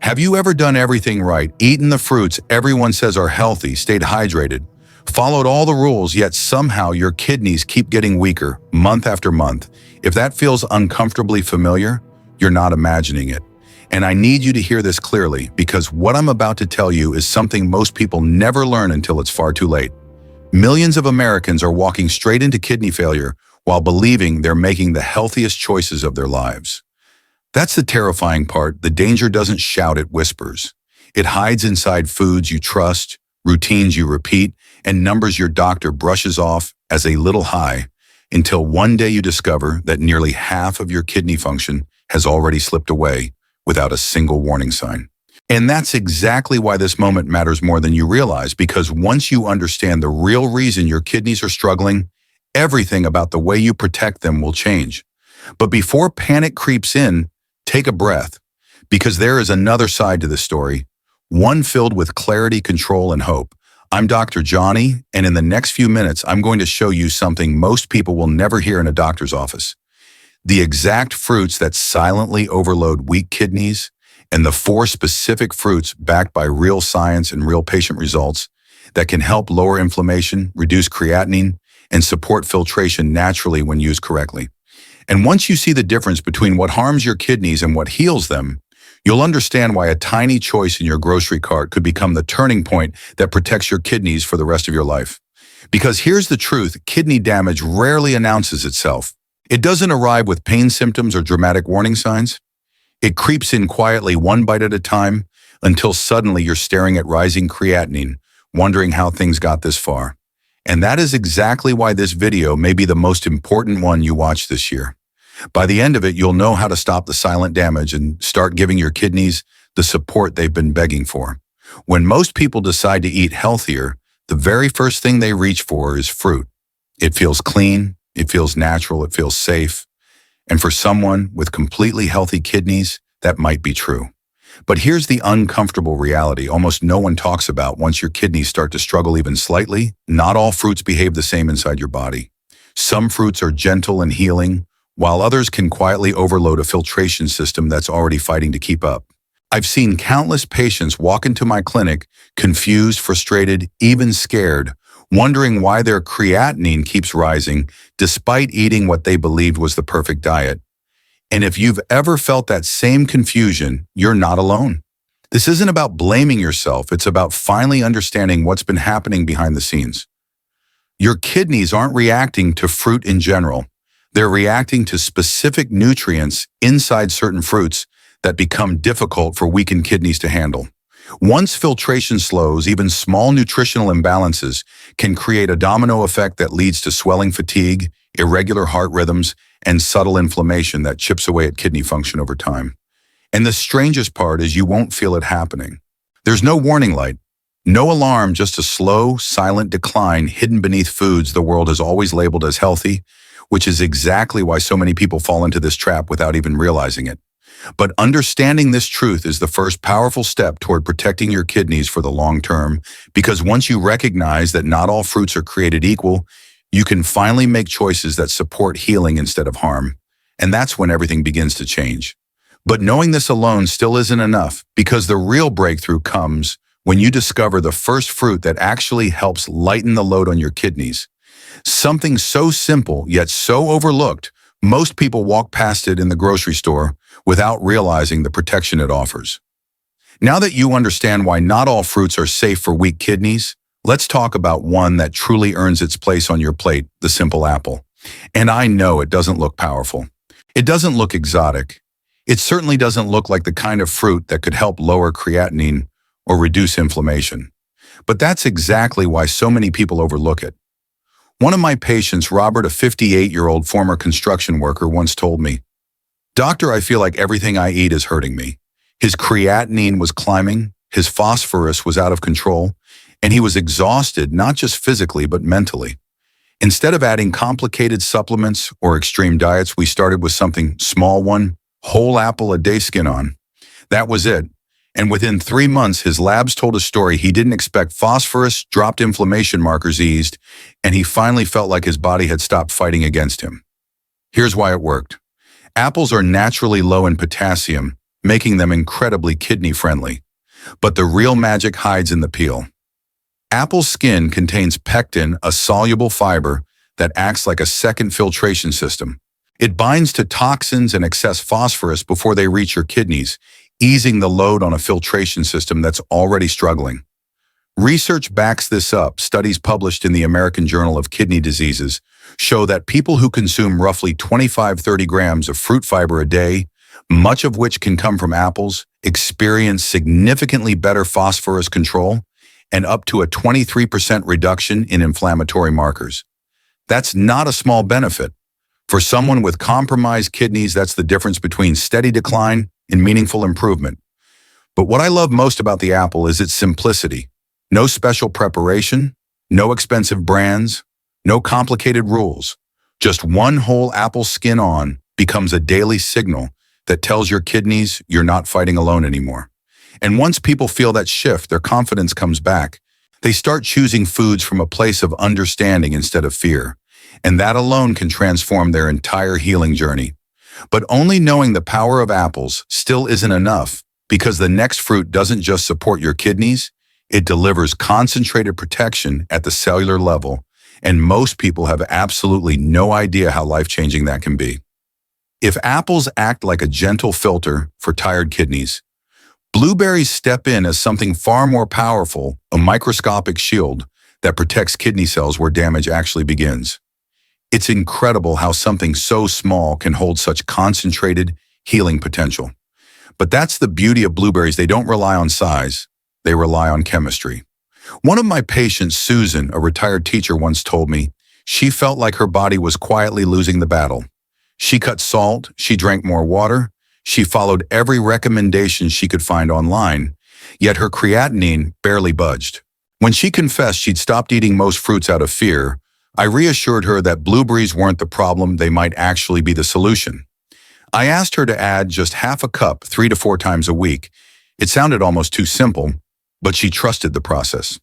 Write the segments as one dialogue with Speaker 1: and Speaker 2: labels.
Speaker 1: Have you ever done everything right, eaten the fruits everyone says are healthy, stayed hydrated, followed all the rules, yet somehow your kidneys keep getting weaker month after month? If that feels uncomfortably familiar, you're not imagining it. And I need you to hear this clearly, because what I'm about to tell you is something most people never learn until it's far too late. Millions of Americans are walking straight into kidney failure while believing they're making the healthiest choices of their lives. That's the terrifying part. The danger doesn't shout, it whispers. It hides inside foods you trust, routines you repeat, and numbers your doctor brushes off as a little high, until one day you discover that nearly half of your kidney function has already slipped away without a single warning sign. And that's exactly why this moment matters more than you realize, because once you understand the real reason your kidneys are struggling, everything about the way you protect them will change. But before panic creeps in, take a breath, because there is another side to this story, one filled with clarity, control, and hope. I'm Dr. Johnny, and in the next few minutes, I'm going to show you something most people will never hear in a doctor's office. The exact fruits that silently overload weak kidneys, and the 4 specific fruits backed by real science and real patient results that can help lower inflammation, reduce creatinine, and support filtration naturally when used correctly. And once you see the difference between what harms your kidneys and what heals them, you'll understand why a tiny choice in your grocery cart could become the turning point that protects your kidneys for the rest of your life. Because here's the truth, kidney damage rarely announces itself. It doesn't arrive with pain symptoms or dramatic warning signs. It creeps in quietly, one bite at a time, until suddenly you're staring at rising creatinine, wondering how things got this far. And that is exactly why this video may be the most important one you watch this year. By the end of it, you'll know how to stop the silent damage and start giving your kidneys the support they've been begging for. When most people decide to eat healthier, the very first thing they reach for is fruit. It feels clean, it feels natural, it feels safe. And for someone with completely healthy kidneys, that might be true. But here's the uncomfortable reality almost no one talks about. Once your kidneys start to struggle even slightly, not all fruits behave the same inside your body. Some fruits are gentle and healing, while others can quietly overload a filtration system that's already fighting to keep up. I've seen countless patients walk into my clinic confused, frustrated, even scared, wondering why their creatinine keeps rising despite eating what they believed was the perfect diet. And if you've ever felt that same confusion, you're not alone. This isn't about blaming yourself, it's about finally understanding what's been happening behind the scenes. Your kidneys aren't reacting to fruit in general. They're reacting to specific nutrients inside certain fruits that become difficult for weakened kidneys to handle. Once filtration slows, even small nutritional imbalances can create a domino effect that leads to swelling, fatigue, irregular heart rhythms, and subtle inflammation that chips away at kidney function over time. And the strangest part is you won't feel it happening. There's no warning light, no alarm, just a slow, silent decline hidden beneath foods the world has always labeled as healthy, which is exactly why so many people fall into this trap without even realizing it. But understanding this truth is the first powerful step toward protecting your kidneys for the long term, because once you recognize that not all fruits are created equal, you can finally make choices that support healing instead of harm. And that's when everything begins to change. But knowing this alone still isn't enough, because the real breakthrough comes when you discover the first fruit that actually helps lighten the load on your kidneys. Something so simple yet so overlooked, most people walk past it in the grocery store without realizing the protection it offers. Now that you understand why not all fruits are safe for weak kidneys, let's talk about one that truly earns its place on your plate, the simple apple. And I know it doesn't look powerful. It doesn't look exotic. It certainly doesn't look like the kind of fruit that could help lower creatinine or reduce inflammation. But that's exactly why so many people overlook it. One of my patients, Robert, a 58-year-old former construction worker, once told me, "Doctor, I feel like everything I eat is hurting me." His creatinine was climbing, his phosphorus was out of control, and he was exhausted, not just physically, but mentally. Instead of adding complicated supplements or extreme diets, we started with something small, one whole apple a day skin on. That was it. And within 3 months, his labs told a story he didn't expect. Phosphorus dropped, inflammation markers eased, and he finally felt like his body had stopped fighting against him. Here's why it worked. Apples are naturally low in potassium, making them incredibly kidney-friendly. But the real magic hides in the peel. Apple skin contains pectin, a soluble fiber that acts like a second filtration system. It binds to toxins and excess phosphorus before they reach your kidneys, easing the load on a filtration system that's already struggling. Research backs this up. Studies published in the American Journal of Kidney Diseases show that people who consume roughly 25-30 grams of fruit fiber a day, much of which can come from apples, experience significantly better phosphorus control and up to a 23% reduction in inflammatory markers. That's not a small benefit. For someone with compromised kidneys, that's the difference between steady decline and meaningful improvement. But what I love most about the apple is its simplicity. No special preparation, no expensive brands, no complicated rules. Just one whole apple skin on becomes a daily signal that tells your kidneys you're not fighting alone anymore. And once people feel that shift, their confidence comes back. They start choosing foods from a place of understanding instead of fear. And that alone can transform their entire healing journey. But only knowing the power of apples still isn't enough, because the next fruit doesn't just support your kidneys, it delivers concentrated protection at the cellular level, and most people have absolutely no idea how life-changing that can be. If apples act like a gentle filter for tired kidneys, blueberries step in as something far more powerful, a microscopic shield that protects kidney cells where damage actually begins. It's incredible how something so small can hold such concentrated healing potential. But that's the beauty of blueberries. They don't rely on size, they rely on chemistry. One of my patients, Susan, a retired teacher, once told me she felt like her body was quietly losing the battle. She cut salt, she drank more water, she followed every recommendation she could find online, yet her creatinine barely budged. When she confessed she'd stopped eating most fruits out of fear, I reassured her that blueberries weren't the problem, they might actually be the solution. I asked her to add just half a cup 3 to 4 times a week. It sounded almost too simple, but she trusted the process.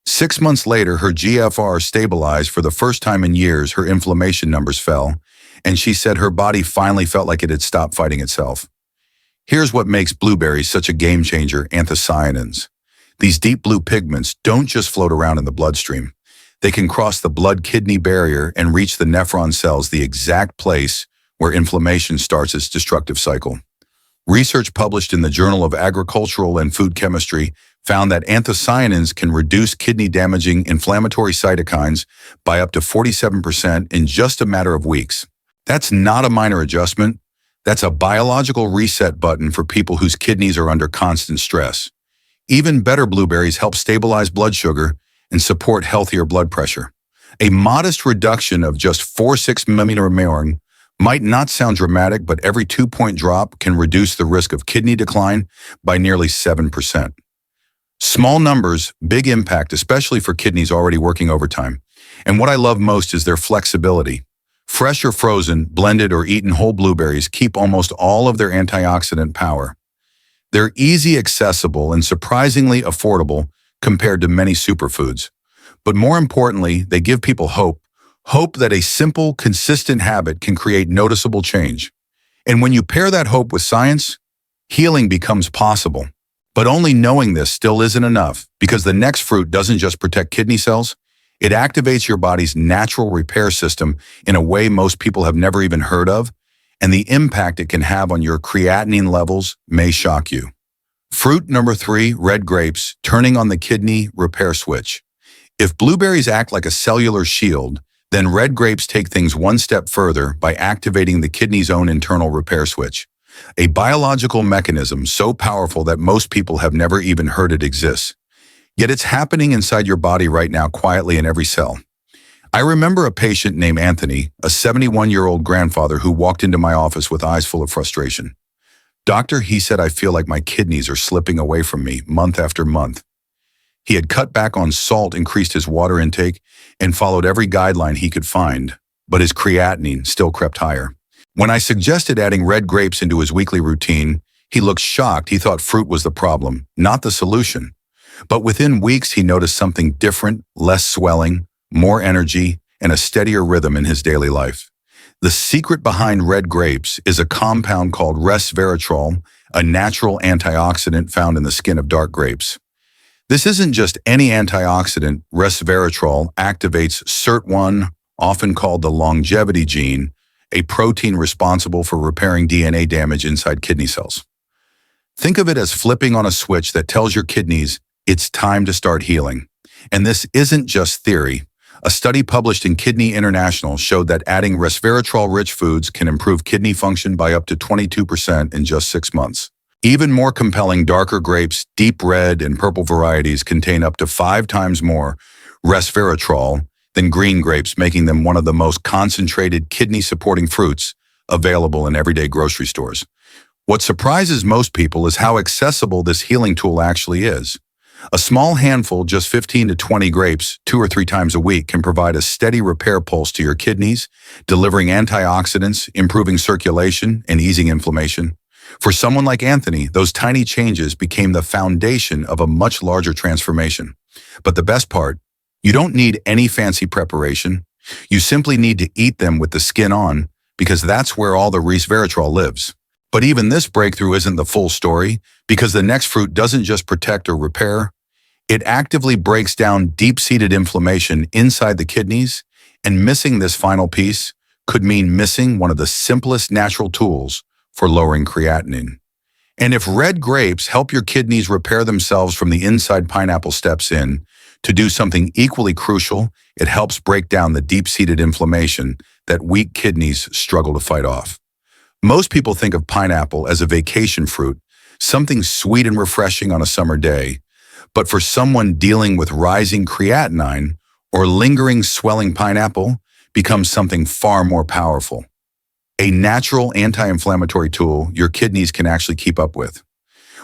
Speaker 1: 6 months later, her GFR stabilized. For the first time in years, her inflammation numbers fell, and she said her body finally felt like it had stopped fighting itself. Here's what makes blueberries such a game changer: anthocyanins. These deep blue pigments don't just float around in the bloodstream. They can cross the blood-kidney barrier and reach the nephron cells, the exact place where inflammation starts its destructive cycle. Research published in the Journal of Agricultural and Food Chemistry found that anthocyanins can reduce kidney-damaging inflammatory cytokines by up to 47% in just a matter of weeks. That's not a minor adjustment. That's a biological reset button for people whose kidneys are under constant stress. Even better, blueberries help stabilize blood sugar and support healthier blood pressure. A modest reduction of just 4-6 mmHg might not sound dramatic, but every 2-point drop can reduce the risk of kidney decline by nearly 7%. Small numbers, big impact, especially for kidneys already working overtime. And what I love most is their flexibility. Fresh or frozen, blended or eaten whole blueberries keep almost all of their antioxidant power. They're easy, accessible, and surprisingly affordable compared to many superfoods. But more importantly, they give people hope that a simple, consistent habit can create noticeable change. And when you pair that hope with science, healing becomes possible. But only knowing this still isn't enough, because the next fruit doesn't just protect kidney cells, it activates your body's natural repair system in a way most people have never even heard of, and the impact it can have on your creatinine levels may shock you. Fruit number 3, red grapes, turning on the kidney repair switch. If blueberries act like a cellular shield, then red grapes take things one step further by activating the kidney's own internal repair switch, a biological mechanism so powerful that most people have never even heard it exists. Yet it's happening inside your body right now, quietly in every cell. I remember a patient named Anthony, a 71-year-old grandfather who walked into my office with eyes full of frustration. "Doctor," he said, "I feel like my kidneys are slipping away from me month after month." He had cut back on salt, increased his water intake, and followed every guideline he could find, but his creatinine still crept higher. When I suggested adding red grapes into his weekly routine, he looked shocked. He thought fruit was the problem, not the solution. But within weeks, he noticed something different: less swelling, more energy, and a steadier rhythm in his daily life. The secret behind red grapes is a compound called resveratrol, a natural antioxidant found in the skin of dark grapes. This isn't just any antioxidant. Resveratrol activates SIRT1, often called the longevity gene, a protein responsible for repairing DNA damage inside kidney cells. Think of it as flipping on a switch that tells your kidneys it's time to start healing. And this isn't just theory. A study published in Kidney International showed that adding resveratrol-rich foods can improve kidney function by up to 22% in just 6 months. Even more compelling, darker grapes, deep red and purple varieties contain up to 5 times more resveratrol than green grapes, making them one of the most concentrated kidney-supporting fruits available in everyday grocery stores. What surprises most people is how accessible this healing tool actually is. A small handful, just 15 to 20 grapes, 2 or 3 times a week, can provide a steady repair pulse to your kidneys, delivering antioxidants, improving circulation, and easing inflammation. For someone like Anthony, those tiny changes became the foundation of a much larger transformation. But the best part, you don't need any fancy preparation. You simply need to eat them with the skin on, because that's where all the resveratrol lives. But even this breakthrough isn't the full story, because the next fruit doesn't just protect or repair, it actively breaks down deep-seated inflammation inside the kidneys, and missing this final piece could mean missing one of the simplest natural tools for lowering creatinine. And if red grapes help your kidneys repair themselves from the inside, pineapple steps in to do something equally crucial. It helps break down the deep-seated inflammation that weak kidneys struggle to fight off. Most people think of pineapple as a vacation fruit, something sweet and refreshing on a summer day. But for someone dealing with rising creatinine or lingering swelling, pineapple becomes something far more powerful. A natural anti-inflammatory tool your kidneys can actually keep up with.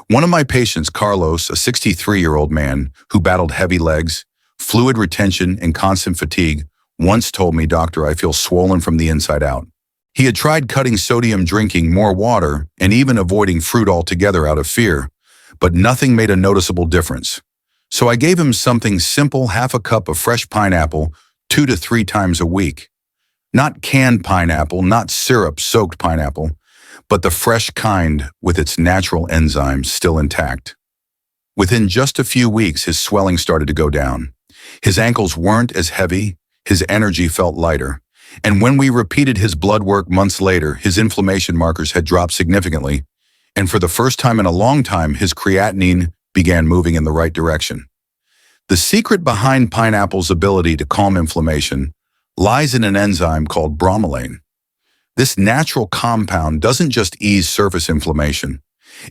Speaker 1: One of my patients, Carlos, a 63-year-old man who battled heavy legs, fluid retention, and constant fatigue, once told me, "Doctor, I feel swollen from the inside out." He had tried cutting sodium, drinking more water, and even avoiding fruit altogether out of fear, but nothing made a noticeable difference. So I gave him something simple: half a cup of fresh pineapple 2 to 3 times a week. Not canned pineapple, not syrup-soaked pineapple, but the fresh kind with its natural enzymes still intact. Within just a few weeks, his swelling started to go down. His ankles weren't as heavy, his energy felt lighter. And when we repeated his blood work months later, his inflammation markers had dropped significantly. And for the first time in a long time, his creatinine began moving in the right direction. The secret behind pineapple's ability to calm inflammation lies in an enzyme called bromelain. This natural compound doesn't just ease surface inflammation.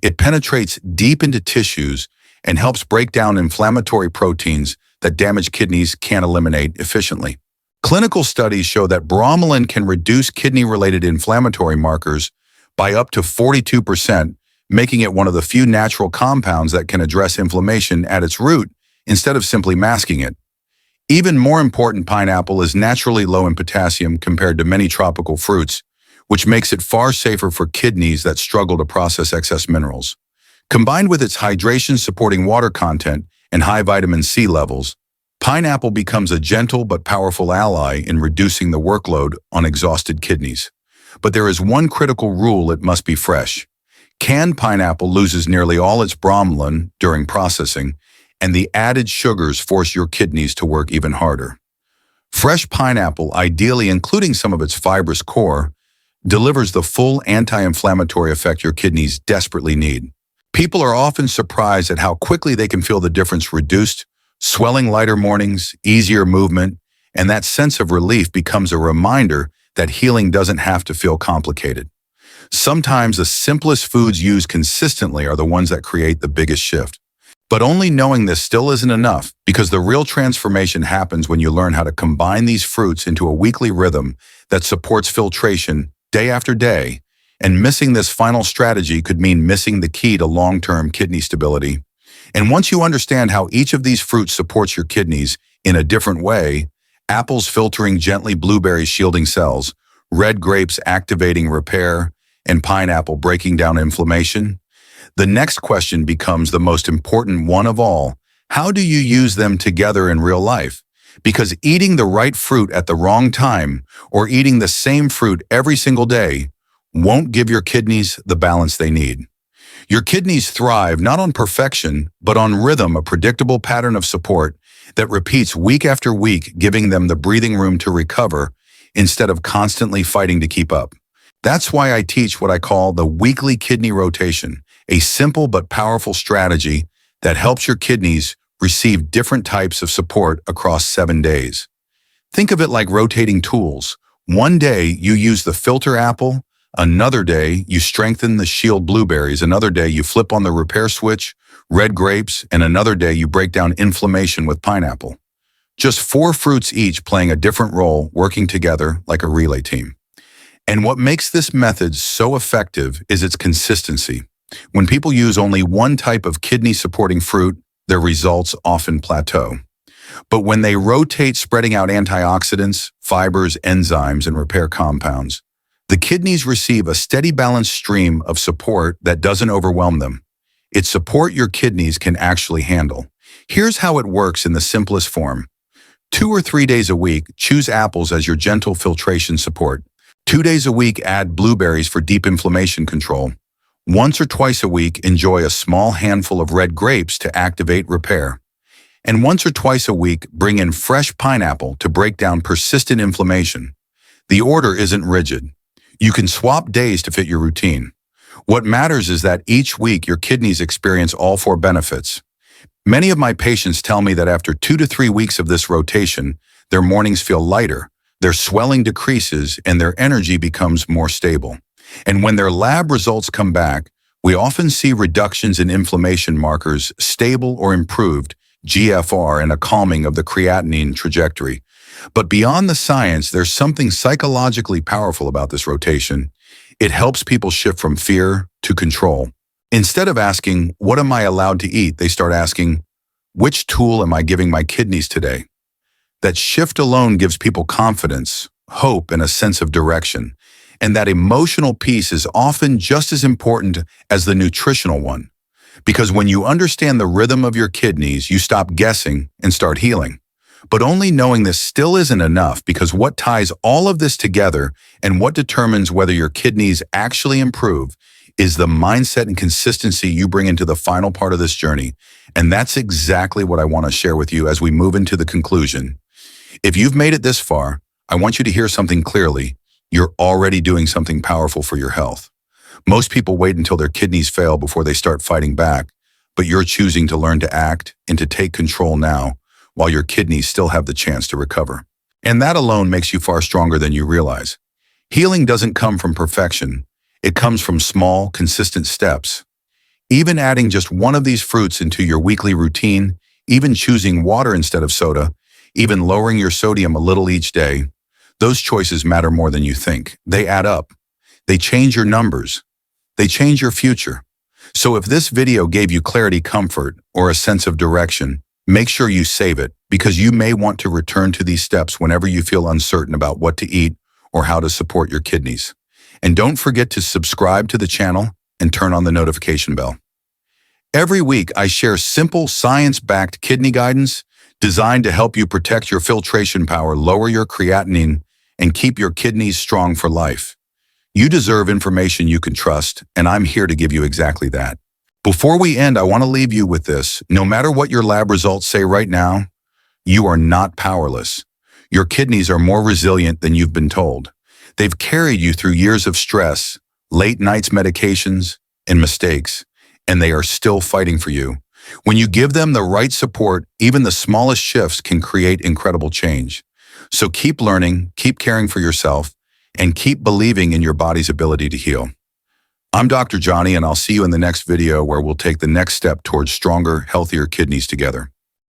Speaker 1: It penetrates deep into tissues and helps break down inflammatory proteins that damaged kidneys can't eliminate efficiently. Clinical studies show that bromelain can reduce kidney-related inflammatory markers by up to 42%, making it one of the few natural compounds that can address inflammation at its root instead of simply masking it. Even more important, pineapple is naturally low in potassium compared to many tropical fruits, which makes it far safer for kidneys that struggle to process excess minerals. Combined with its hydration-supporting water content and high vitamin C levels, pineapple becomes a gentle but powerful ally in reducing the workload on exhausted kidneys. But there is one critical rule: it must be fresh. Canned pineapple loses nearly all its bromelain during processing, and the added sugars force your kidneys to work even harder. Fresh pineapple, ideally including some of its fibrous core, delivers the full anti-inflammatory effect your kidneys desperately need. People are often surprised at how quickly they can feel the difference: reduced swelling, lighter mornings, easier movement, and that sense of relief becomes a reminder that healing doesn't have to feel complicated. Sometimes the simplest foods used consistently are the ones that create the biggest shift. But only knowing this still isn't enough, because the real transformation happens when you learn how to combine these fruits into a weekly rhythm that supports filtration day after day, and missing this final strategy could mean missing the key to long-term kidney stability. And once you understand how each of these fruits supports your kidneys in a different way, apples filtering gently, blueberries shielding cells, red grapes activating repair, and pineapple breaking down inflammation, the next question becomes the most important one of all: how do you use them together in real life? Because eating the right fruit at the wrong time, or eating the same fruit every single day, won't give your kidneys the balance they need. Your kidneys thrive not on perfection, but on rhythm, a predictable pattern of support that repeats week after week, giving them the breathing room to recover instead of constantly fighting to keep up. That's why I teach what I call the weekly kidney rotation, a simple but powerful strategy that helps your kidneys receive different types of support across 7 days. Think of it like rotating tools. One day you use the filter apple, another day you strengthen the shield blueberries, another day you flip on the repair switch, red grapes, and another day you break down inflammation with pineapple. Just 4 fruits each playing a different role, working together like a relay team. And what makes this method so effective is its consistency. When people use only one type of kidney-supporting fruit, their results often plateau. But when they rotate, spreading out antioxidants, fibers, enzymes, and repair compounds, the kidneys receive a steady, balanced stream of support that doesn't overwhelm them. It's support your kidneys can actually handle. Here's how it works in the simplest form. 2 or 3 days a week, choose apples as your gentle filtration support. 2 days a week, add blueberries for deep inflammation control. Once or twice a week, enjoy a small handful of red grapes to activate repair. And once or twice a week, bring in fresh pineapple to break down persistent inflammation. The order isn't rigid. You can swap days to fit your routine. What matters is that each week your kidneys experience all 4 benefits. Many of my patients tell me that after 2 to 3 weeks of this rotation, their mornings feel lighter, their swelling decreases, and their energy becomes more stable. And when their lab results come back, we often see reductions in inflammation markers, stable or improved, GFR, and a calming of the creatinine trajectory. But beyond the science, there's something psychologically powerful about this rotation. It helps people shift from fear to control. Instead of asking, "What am I allowed to eat?" they start asking, "Which tool am I giving my kidneys today?" That shift alone gives people confidence, hope, and a sense of direction. And that emotional piece is often just as important as the nutritional one. Because when you understand the rhythm of your kidneys, you stop guessing and start healing. But only knowing this still isn't enough, because what ties all of this together and what determines whether your kidneys actually improve is the mindset and consistency you bring into the final part of this journey. And that's exactly what I want to share with you as we move into the conclusion. If you've made it this far, I want you to hear something clearly. You're already doing something powerful for your health. Most people wait until their kidneys fail before they start fighting back, but you're choosing to learn to act and to take control now while your kidneys still have the chance to recover. And that alone makes you far stronger than you realize. Healing doesn't come from perfection. It comes from small, consistent steps. Even adding just one of these fruits into your weekly routine, even choosing water instead of soda, even lowering your sodium a little each day, those choices matter more than you think. They add up. They change your numbers. They change your future. So if this video gave you clarity, comfort, or a sense of direction, make sure you save it, because you may want to return to these steps whenever you feel uncertain about what to eat or how to support your kidneys. And don't forget to subscribe to the channel and turn on the notification bell. Every week, I share simple, science-backed kidney guidance designed to help you protect your filtration power, lower your creatinine, and keep your kidneys strong for life. You deserve information you can trust, and I'm here to give you exactly that. Before we end, I want to leave you with this. No matter what your lab results say right now, you are not powerless. Your kidneys are more resilient than you've been told. They've carried you through years of stress, late nights medications, and mistakes, and they are still fighting for you. When you give them the right support, even the smallest shifts can create incredible change. So keep learning, keep caring for yourself, and keep believing in your body's ability to heal. I'm Dr. Johnny, and I'll see you in the next video where we'll take the next step towards stronger, healthier kidneys together.